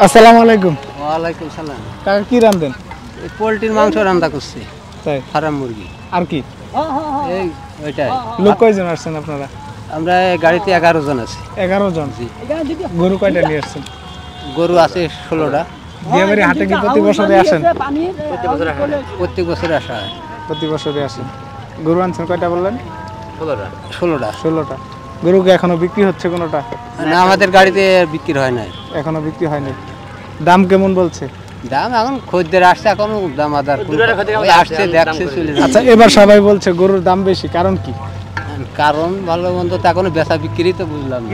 আসসালামু আলাইকুম। ওয়ালাইকুম সালাম। কাকা কি রাঁধেন? এই পোলট্রির মাংস রান্না করছি। তাই? ফার্ম মুরগি। আর কি? এই ওইটাই। লোক কয়জন আসছেন আপনারা? আমরা এই গাড়িতে 11 জন আছি। 11 জন। জি। গরু কয়টা নিয়ে আসছেন? গরু আছে 16টা। দিয়াবাড়ি হাটে কি প্রতি বছরে আসেন? প্রত্যেক বছরে আসা হয়। প্রতি বছরে আসেন। গরু আনছেন কয়টা বললেন? 16টা। 16টা। গরু কি এখনো বিক্রি হচ্ছে কোনোটা? না, আমাদের গাড়িতে বিক্রি হয় নাই। এখনো বিক্রি হয়নি। দাম কেমন বলছে? দাম এখন খদ্দের আসছে, এখন দাম আদার ওই আসছে দেখছে চলে যাচ্ছে। আচ্ছা, এবার সবাই বলছে গরুর দাম বেশি, কারণ কি? কারণ ভালো মন্দ তো এখনো বেচা বিক্রি তো বুঝলাম না।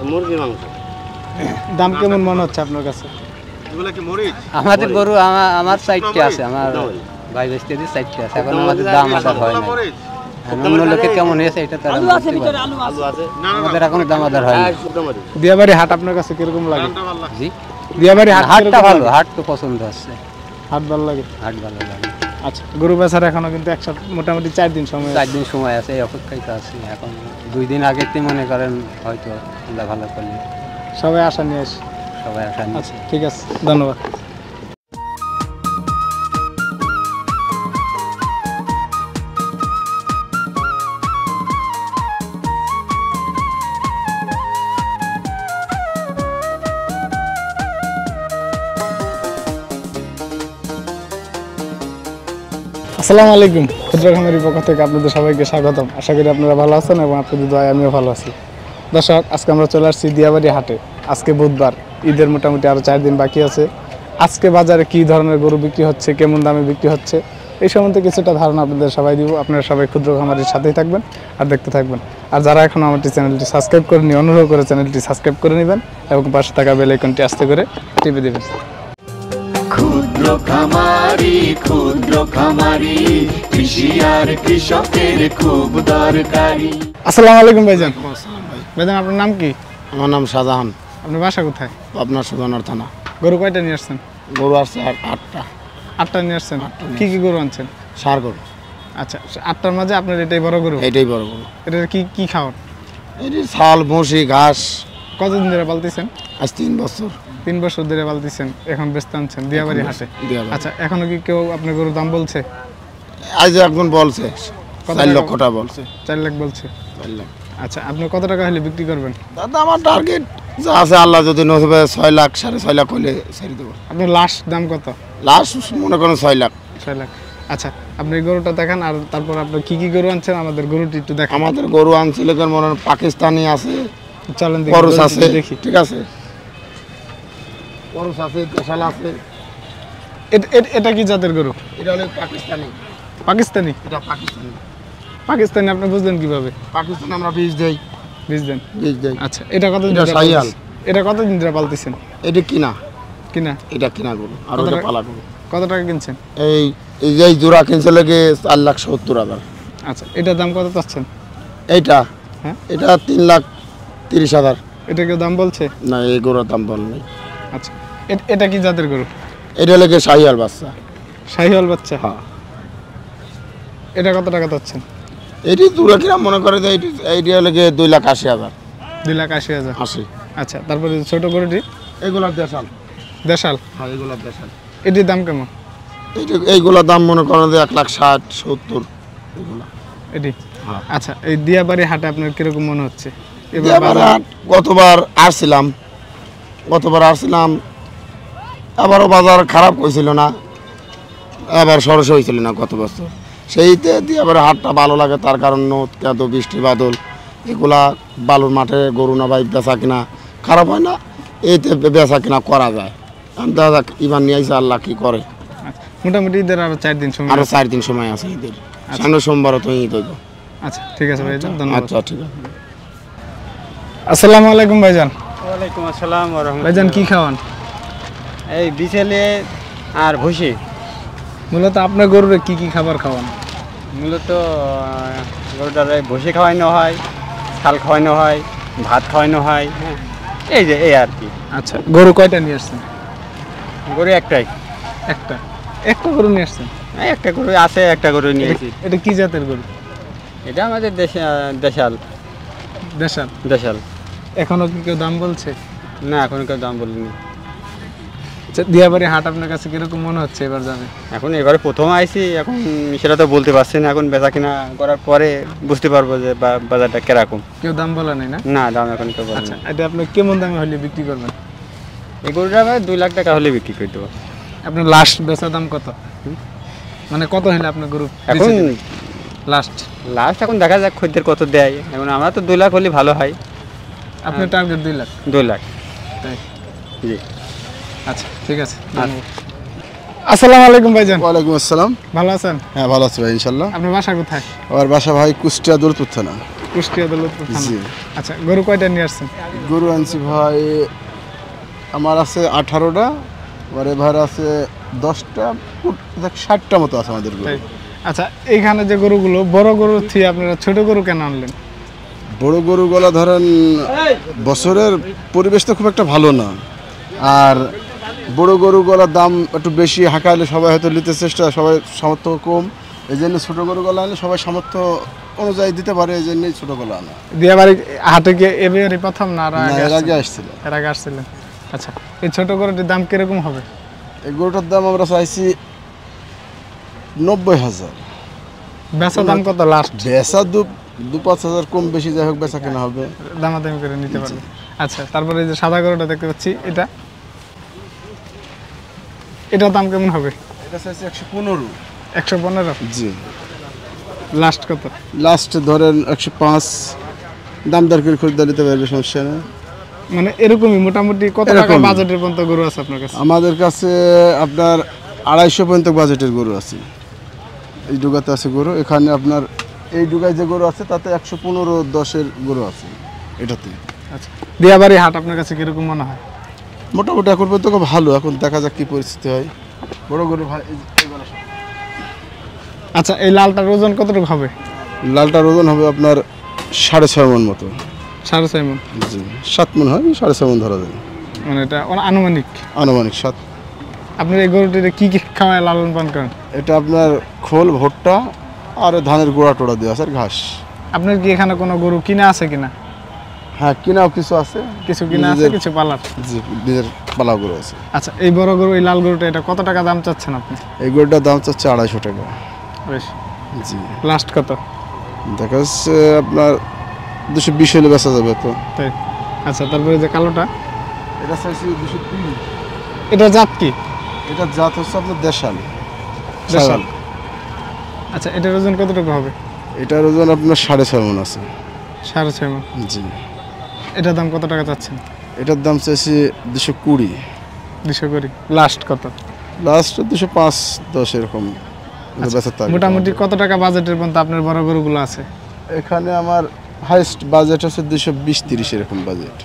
মুরগি মাংস। দাম কেমন মনে হচ্ছে আপনার কাছে? আমাদের গরু আমার সাইডটা আছে, আমার ভাই বেস্তেদের সাইডটা আছে, এখন আমাদের দাম আদার হয় না। অন্য লোকের কেমন হয়েছে এটা তারা আমাদের এখনো দাম আদার হয় না। দিয়াবাড়ি হাট আপনার কাছে কিরকম লাগে? জি, দিয়াবাড়ি হাটটা ভালো, হাট তো পছন্দ আছে। হাট ভালো লাগে? হাট ভালো লাগে। আচ্ছা, গরু বেচার এখনো কিন্তু মোটামুটি 4 দিন সময়। 4 দিন সময় আছে, এই অপেক্ষায় তো আছি। এখন 2 দিন আগে মনে করেন হয়তো আল্লাহ ভালো করলে সবাই আশা নিয়ে আসে। সবাই আশা নিয়ে। আচ্ছা, ঠিক আছে, ধন্যবাদ। আসসালামু আলাইকুম। ক্ষুদ্র খামারির পক্ষ থেকে আপনাদের সবাইকে স্বাগতম। আশা করি আপনারা ভালো আছেন এবং আপনাদের দোয়ায় আমিও ভালো আছি। দর্শক, আজকে আমরা চলে আসছি দিয়াবাড়ি হাটে। আজকে বুধবার, ঈদের মোটামুটি আরও 4 দিন বাকি আছে। আজকে বাজারে কী ধরনের গরু বিক্রি হচ্ছে, কেমন দামে বিক্রি হচ্ছে, এই সম্বন্ধে কিছুটা ধারণা আপনাদের সবাই দিব। আপনারা সবাই ক্ষুদ্র খামারির সাথেই থাকবেন আর দেখতে থাকবেন। আর যারা এখনও আমাদের চ্যানেলটি সাবস্ক্রাইব করেনি, অনুরোধ করে চ্যানেলটি সাবস্ক্রাইব করে নেবেন এবং পাশে থাকা বেল আইকনটি আস্তে করে টিপে দেবেন। ক্ষুদ্র খামারি কৃষি আর কৃষকের খুব দরকারি। আসসালামু আলাইকুম ভাইজান। ভাইজান, আপনার নাম কি? আমার নাম শাহজাহান। আপনার বাসা কোথায়? আপনার সুদানার থানা। গরু কয়টা নিয়ে আসছেন? গরু আসছে 8টা। 8টা নিয়ে আসছেন। কি কি গরু আনছেন? সার গরু। আচ্ছা, 8টার মাঝে আপনার এটাই বড় গরু? এটাই বড় গরু। এটা কি কি খাওয়ান? এটি ছাল, ভুসি, ঘাস। কতদিন ধরে পালতেছেন? আজ 3 বছর। 3 বছর ধরে পালতেছেন, এখন ব্যস্ত আনছেন দিয়াবাড়ি হাটে। আচ্ছা, এখনো কি কেউ আপনার গরুর দাম বলছে? আজ একজন বলছে 4 লক্ষ টাকা বলছে। 4 লাখ বলছে? 4 লাখ। আচ্ছা, আপনি কত টাকা হলে বিক্রি করবেন? দাদা, আমার টার্গেট যা আছে, আল্লাহ যদি নসিবে 6 লাখ 6.5 লাখ হলে ছেড়ে দেবো। আপনার লাস্ট দাম কত? লাস্ট মনে করেন 6 লাখ। 6 লাখ। আচ্ছা, আপনি গরুটা দেখান, আর তারপর আপনি কি কি গরু আনছেন আমাদের গরুটি একটু দেখান। আমাদের গরু আনছিল মনে হয় পাকিস্তানি আছে, চলেন করস আছে, দেখি। ঠিক আছে, করস আছে, দেশাল আছে। এটা কি জাতের গরু? এটা হলো পাকিস্তানি। পাকিস্তানি? এটা পাকিস্তানি। পাকিস্তানি আপনি বুঝলেন কিভাবে? পাকিস্তানি আমরা বীজ দেই। বীজ দেন? বীজ দেই। আচ্ছা, এটা কতদিন এটা শাহিয়াল। এটা কতদিন ধরে পালতেছেন? এটা কিনা। কিনা? এটা কিনা গরু, আর ওটা পালা গরু। কত টাকা কিনছেন? এই যে জোড়া কিনছে লাগে 4,70,000। আচ্ছা, এটার দাম কত চাচ্ছেন? এইটা? হ্যাঁ, এটা 3,30,000। এটা কেউ দাম বলছে? না, এই গরুর দাম বল নাই। আচ্ছা, এটা কি জাতের গরু? এটা লাগে শাহিয়াল বাচ্চা। শাহিওয়াল বাচ্চা? হ্যাঁ। এটা কত টাকা চাচ্ছেন? এটি জোড়া কিনা মনে করে যে এইটা লাগে 2,80,000। 2,80,000? 80। আচ্ছা, তারপরে ছোট গরুটি? এগুলার দেশাল। দেশাল? হ্যাঁ, এগুলার দেশাল। এটির দাম কেমন? এইগুলার দাম মনে করেন যে 1,60,70 এগুলা। এটি? হ্যাঁ। আচ্ছা, এই দিয়াবাড়ি হাটে আপনার কিরকম মনে হচ্ছে? গতবার আসছিলাম, আবারও বাজার খারাপ হয়েছিল না, এবার সরস হয়েছিল না গত বছর। সেইতে দিয়াবাড়ি হাটটা ভালো লাগে, তার কারণ এত বৃষ্টি বাদল, এগুলা বালুর মাঠে গরু না ভাই বেচা কিনা খারাপ হয় না, এইতে বেচা কিনা করা যায়। দাদা ইমান নিয়ে আইসা, আল্লাহ কি করে। মোটামুটি ঈদের আরো 4 দিন সময়? আরো 4 দিন সময় আছে ঈদের। সামনে সোমবারও তো ঈদ হইব। আচ্ছা, ঠিক আছে ভাইজান, ধন্যবাদ। আচ্ছা, ঠিক আছে। আসসালামু আলাইকুম ভাইজান। ওয়ালাইকুম আসসালাম ওয়া রাহমাতুল্লাহ। ভাইজান, কি খাওয়ান? এই বিছেলে আর ভুসি। মূলত আপনার গরুরে কি কি খাবার খাওয়ান? মূলত গরুটারে ভুসি খাওয়ানো হয়, ছাল খাওয়ানো হয়, ভাত খাওয়ানো হয়। হ্যাঁ, এই আর কি। আচ্ছা, গরু কয়টা নিয়ে আসছেন? গরু একটাই। একটা গরু নিয়ে আসছেন? একটা গরু আছে, একটা গরু নিয়েছি। এটা কি জাতের গরু? এটা আমাদের দেশাল। দেশাল? দেশাল। এখনো কি কেউ দাম বলছে? না এখন কেউ দাম বলিনি। আচ্ছা, দিয়াবাড়ি হাট আপনার কাছে কিরকম মনে হচ্ছে এবার যাবে? এখন এবারে প্রথম আইছি, এখন সেটা তো বলতে পারছি না। এখন বেচা কিনা করার পরে বুঝতে পারবো যে বাজারটা কিরকম। কেউ দাম বলে নাই না? না, দাম এখন কেউ বলে আচ্ছা, না। এটা আপনি কেমন দামে হলে বিক্রি করবেন? এই গরুটা ভাই 2 লাখ টাকা হলে বিক্রি করে দেবো। আপনার লাস্ট বেচা দাম কত? মানে কত হলে আপনার গরু এখন লাস্ট? এখন দেখা যাক খদ্দের কত দেয়। এখন আমরা তো 2 লাখ হলে ভালো হয়। আপনার টার্গেট 2 লাখ? 2 লাখ, তাই? জি। আচ্ছা, ঠিক আছে। আসসালামু আলাইকুম ভাইজান। ওয়ালাইকুম আসসালাম। ভালো আছেন? হ্যাঁ, ভালো আছি ভাই ইনশাল্লাহ। আপনার বাসা কোথায়? আমার বাসা ভাই কুষ্টিয়া দৌলতপুর থানা। কুষ্টিয়া দৌলতপুর থানা। জি। আচ্ছা, গরু কয়টা নিয়ে আসছেন? গরু আনছি ভাই, আমার আছে 18টা, আর এবার আছে 10টা, 60টা মতো আছে আমাদের গরু। তাই? আচ্ছা, এইখানে যে গরুগুলো বড় গরু থেকে আপনারা ছোট গরু কেন আনলেন? বড় গরুগুলো ধরেন বছরের পরিবেশ তো খুব একটা ভালো না, আর বড় গরুগুলোর দাম একটু বেশি, হাঁকাইলে সবাই হয়তো নিতে চেষ্টা, সবাই সামর্থ্য কম, এই জন্য ছোটো গরুগুলো আনলে সবাই সামর্থ্য অনুযায়ী দিতে পারে, এই জন্যই ছোটোগুলো আনা। দিয়াবাড়ি হাটে গিয়ে এবারই প্রথম না? আর না, আগে এর আগে আসছেন? আসছিল। এর আগে আসছিলেন। আচ্ছা, এই ছোট গরুটির দাম কিরকম হবে? এই গরুটার দাম আমরা চাইছি 90,000। বেচা দাম কত লাস্ট? বেচা 2-5 হাজার কম বেশি যাই হোক বেচা কেনা হবে। দামাদামি করে নিতে পারবে। আচ্ছা, তারপরে এই যে সাদা গরুটা দেখতে পাচ্ছি, এটার দাম কেমন হবে? এটা চাইছি 115। 115? জি। লাস্ট কত? লাস্ট ধরেন 105। দাম দর করে খরিদ্দার নিতে পারবে, সমস্যা নেই। মানে এরকমই মোটামুটি কত টাকা এরকমই। বাজেটের পর্যন্ত গরু আছে আপনার কাছে? আমাদের কাছে আপনার 250 পর্যন্ত বাজেটের গরু আছে। এই ডুগাতে আছে গরু, এখানে আপনার এই ডুগায় যে গরু আছে তাতে 115-10-এর গরু আছে এটাতে। আচ্ছা, দিয়াবাড়ি হাট আপনার কাছে কিরকম মনে হয়? মোটামুটি এখন পর্যন্ত খুব ভালো, এখন দেখা যাক কি পরিস্থিতি হয়। বড় গরু ভাই এইগুলো সব। আচ্ছা, এই লালটার ওজন কতটুকু হবে? লালটার ওজন হবে আপনার 6.5 মণ মতো। 6.5 মণ? জি, 7 মণ হয়, 6.5 মণ ধরা যায়। মানে এটা আনুমানিক? আনুমানিক 7। আপনার এই গরুটিতে কি কি খাওয়ায় লালন পালন করেন? এটা আপনার খোল, ভুট্টা আর ধানের গোড়া টোড়া দেওয়া আছে, আর ঘাস। আপনার কি এখানে কোনো গরু কিনা আছে কিনা? হ্যাঁ, কিনাও কিছু আছে। কিছু কিনা আছে, নিজের- কিছু পালার? জি, নিজের পালা গরু আছে। আচ্ছা, এই বড় গরু, এই লাল গরুটা, এটা কত টাকা দাম চাচ্ছেন আপনি? এই গরুটার দাম চাচ্ছে 250 টাকা। বেশ। জি। লাস্ট কত? দেখা যাচ্ছে আপনার 220 হলে বেচা যাবে তো। তাই? আচ্ছা, তারপরে যে কালোটা, এটা চাইছি 203। এটা জাত কি? এটা জাত হচ্ছে আপনার দেশাল। দেশাল। আচ্ছা, এটার ওজন কতটুকু হবে? এটার ওজন আপনার 6.5 মণ আছে। 6.5 মণ? জি। এটার দাম কত টাকা চাচ্ছেন? এটার দাম চাইছি 220। 200 করি। লাস্ট কত? লাস্ট 205-10 এরকম বেচার target মোটামুটি আমাদের। কত টাকা বাজেটের পর্যন্ত আপনার বড় গরুগুলো আছে? এখানে আমার হাইস্ট বাজেট আছে 220-30 এরকম বাজেট।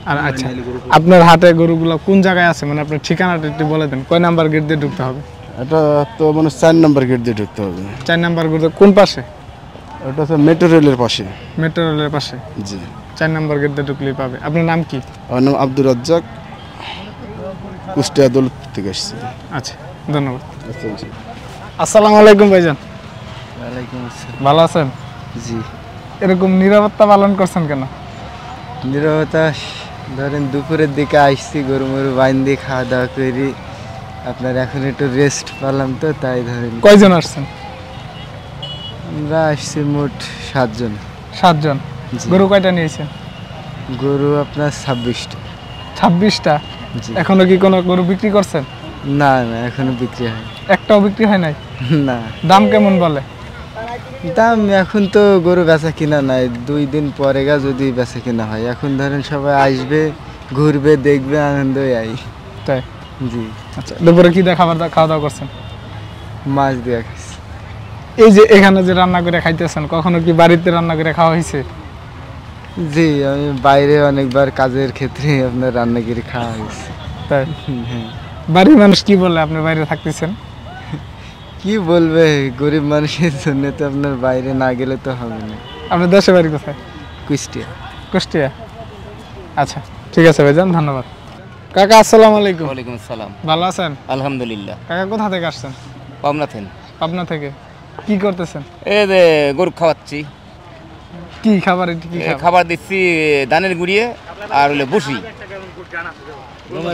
আর আচ্ছা, আপনার হাটে গরুগুলো কোন জায়গায় আছে? মানে আপনার ঠিকানাটা একটু বলে দেন, কয় নাম্বার গেট দিয়ে ঢুকতে হবে? এটা তো মানে 4 নম্বর গেট দিয়ে ঢুকতে হবে। 4 নাম্বার গেট কোন পাশে? ওটা হচ্ছে মেট্রো রেলের পাশে। মেট্রো রেলের পাশে? জি। 4 নাম্বার গেট দিয়ে ঢুকলেই পাবে। আপনার নাম কি? আমার নাম আব্দুর রাজ্জাক, কুষ্টিয়া দৌলতপুর থেকে আসছি। আচ্ছা, ধন্যবাদ। আসসালামু আলাইকুম ভাইজান। ওয়ালাইকুম আসসালাম। ভালো আছেন? জি। এরকম নিরাপত্তা পালন করছেন কেন? নিরবতা ধরেন দুপুরের দিকে আসছি, গরু মরু বাইন দিয়ে খাওয়া দাওয়া করি, আপনার এখন একটু রেস্ট পেলাম তো, তাই ধরেন কয়জন আসছেন? আমরা আসছি মোট 7 জন। 7 জন? জি। গরু কয়টা নিয়েছেন? গরু আপনার 26টা। 26টা? জি। এখনো কি কোনো গরু বিক্রি করছেন? না না, এখনো বিক্রি হয় একটাও বিক্রি হয় নাই? না। দাম কেমন বলে? দাম এখন তো গরু বেচা কিনা নাই, 2 দিন পরে যদি বেচা কিনা হয়। এখন ধরেন সবাই আসবে, ঘুরবে, দেখবে, আনন্দই আই। তাই? জি। আচ্ছা, দুপুরে কি খাওয়া দাওয়া করছেন? মাছ দিয়ে খাইছি। এই যে এখানে যে রান্না করে খাইতেছেন, কখনো কি বাড়িতে রান্না করে খাওয়া হয়েছে? জি, আমি বাইরে অনেকবার কাজের ক্ষেত্রে আপনার রান্নাগিরি খাওয়া হয়েছে। তাই? হ্যাঁ। বাড়ির মানুষ কি বলে আপনি বাইরে থাকতেছেন? কি বলবে, গরিব মানুষের জন্য তো আপনার বাইরে না গেলে তো হবে না। আপনার দেশে বাড়ি কোথায়? কুষ্টিয়া। কুষ্টিয়া? আচ্ছা, ঠিক আছে ভাইজান, ধন্যবাদ। কাকা আসসালামু আলাইকুম। ওয়ালাইকুম আসসালাম। ভালো আছেন? আলহামদুলিল্লাহ। কাকা কোথা থেকে আসছেন? পাবনা থেন। পাবনা থেকে? কি করতেছেন? এই যে গরু খাওয়াচ্ছি, কি খাবার? এটি কি খাবার? খাবার দিচ্ছি ধানের গুঁড়িয়ে আর হলো ভুসি।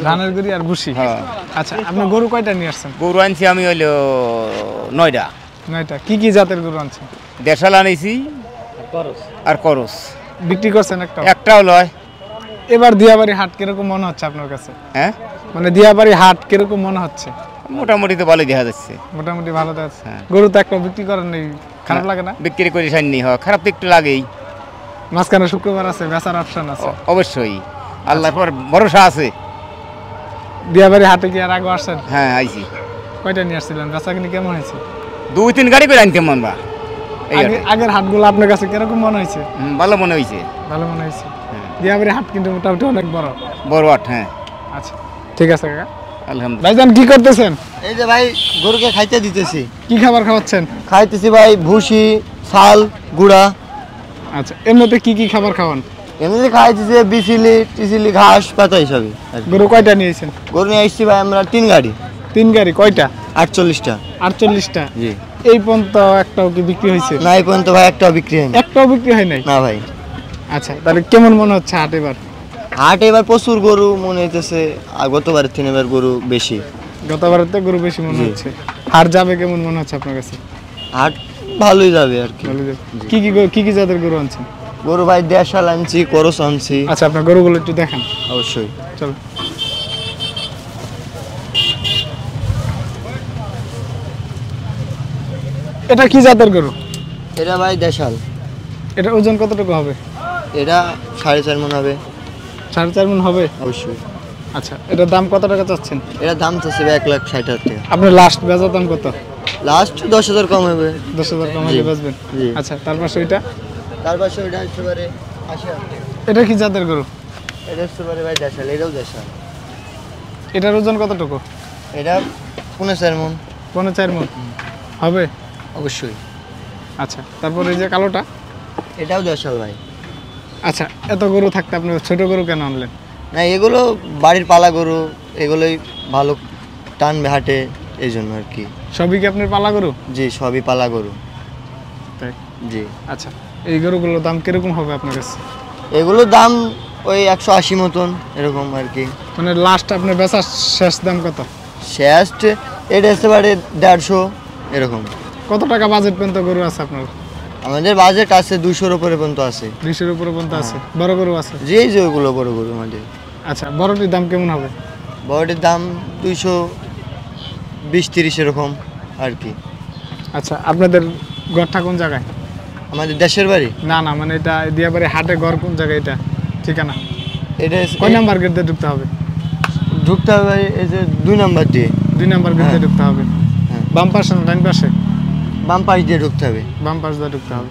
ধানের গুড়ি আর ভুসি। হ্যাঁ। আচ্ছা, আপনি গরু কয়টা নিয়ে আসছেন? গরু আনছি আমি হইলো 9টা। নয়টা। কি কি জাতের গরু আনছেন? দেশাল আনিছি আর করস। বিক্রি করছেন একটা? একটাও লয়। এবার দিয়াবাড়ি হাট কিরকম মনে হচ্ছে আপনার কাছে? হ্যাঁ, মানে দিয়াবাড়ি হাট কিরকম মনে হচ্ছে? মোটামুটি তো ভালোই দেখা যাচ্ছে। মোটামুটি ভালো আছে। হ্যাঁ। গরু তো একটা বিক্রি করেন নেই, খারাপ লাগে না? বিক্রি করে সাইনি হয়, খারাপ তো একটু লাগেই। মাঝখানে শুক্রবার আছে, বেচার অপশন আছে। অবশ্যই আল্লাহর পর ভরসা আছে। দিয়াবাড়ি হাটে কি আর আগে আসছেন? হ্যাঁ, আইছি। কয়টা নিয়ে আসছিলেন? বেচা কিনি কেমন হয়েছে? 2-3 গাড়ি করে আনতাম আমরা। এই হাটে। আগের হাটগুলো আপনার কাছে কিরকম মনে হয়েছে? ভালো মনে হয়েছে। ভালো মনে হয়েছে। হ্যাঁ। দিয়াবাড়ি হাট কিন্তু মোটামুটি অনেক বড়। বড় হাট, হ্যাঁ। আচ্ছা, ঠিক আছে কাকা। আলহামদুলিল্লাহ। ভাইজান কি করতেছেন? এই যে ভাই গরুকে খাইতে দিতেছি। কি খাবার খাওয়াচ্ছেন? খাইতেছি ভাই ভুসি, ছাল, গুড়া। আচ্ছা, এমনিতে কি কি খাবার খাওয়ান? এমনি খাইতেছি বিচিলি টিচিলি ঘাস পাতা হিসাবে। গরু কয়টা নিয়েছেন? গরু নিয়ে আসছি ভাই আমরা 3 গাড়ি, 3 গাড়ি। কয়টা? 48টা। 48টা। জি। এই পর্যন্ত একটাও কি বিক্রি হয়েছে? না এই পর্যন্ত ভাই একটাও বিক্রি হয়নি। একটাও বিক্রি হয় নাই? না ভাই। আচ্ছা, তাহলে কেমন মনে হচ্ছে হাট এবার? হাট এবার প্রচুর গরু মনে হইতেছে, আর গতবারের থেকে এবার গরু বেশি। গতবারের তো গরু বেশি মনে জি। হচ্ছে। হাট যাবে কেমন মনে হচ্ছে আপনার কাছে? হাট ভালোই যাবে আর কি। ভালো যাবে। কি কি জাতের গরু আনছেন? গরু ভাই দেশাল আনছি, করস আনছি। আচ্ছা, আপনার গরুগুলো একটু দেখান। অবশ্যই। চলো। এটা কি জাতের গরু? এটা ভাই দেশাল। এটা ওজন কতটুকু হবে? এটা 4.5 মণ হবে। 4.5 মণ হবে? অবশ্যই। আচ্ছা, এটার দাম কত টাকা চাচ্ছেন? এটা দাম তো 1,60,000 টাকা। আপনার লাস্ট বেচা দাম কত? লাস্ট 10,000 কম হবে। 10,000 কম হলে জি। বেচবেন? জি। আচ্ছা, তার পাশে এটা? তার পাশে ওইটা হচ্ছে পারে 80,000 টাকা। এটা কি জাতের গরু? এটা হচ্ছে পারে ভাই দেশাল, এটাও দেশাল। এটার ওজন কতটুকু? এটা 4.5 মণ। 4.5 মণ হবে? অবশ্যই। আচ্ছা, তারপর এই যে কালোটা? এটাও দেশাল ভাই। আচ্ছা, এত গরু থাকতে আপনি ছোট গরু কেন আনলেন? না এগুলো বাড়ির পালা গরু, এগুলোই ভালো টানবে হাটে, এই জন্য আর কি। সবই কি আপনার পালা গরু? জি, সবই পালা গরু। তাই? জি। আচ্ছা, এই গরুগুলোর দাম কিরকম হবে আপনার কাছে? এগুলোর দাম ওই 180 মতন এরকম আর কি। মানে লাস্ট আপনার বেচার শেষ দাম কত? শেষ এটা হচ্ছে পারে 150 এরকম। কত টাকা বাজেট পর্যন্ত গরু আছে আপনার? আমাদের বাজেট আছে 200-র উপরে পর্যন্ত আছে। 200-এর উপরে পর্যন্ত আছে? বড় গরু আছে? জি, এই যে ওগুলো বড় গরু আমাদের। আচ্ছা, বড়টির দাম কেমন হবে? বড়টির দাম 220-30 এরকম আর কি। আচ্ছা, আপনাদের ঘরটা কোন জায়গায়? আমাদের দেশের বাড়ি না না, মানে এটা দিয়াবাড়ি হাটে ঘর কোন জায়গায়, এটা ঠিকানা? এটা কয় নাম্বার গেট দিয়ে ঢুকতে হবে? ঢুকতে হবে এই যে 2 নাম্বার দিয়ে। 2 নাম্বার গেট দিয়ে ঢুকতে হবে। হ্যাঁ। বাম পাশে না ডান পাশে? বাম পাশ দিয়ে ঢুকতে হবে। বাম পাশ দিয়ে ঢুকতে হবে।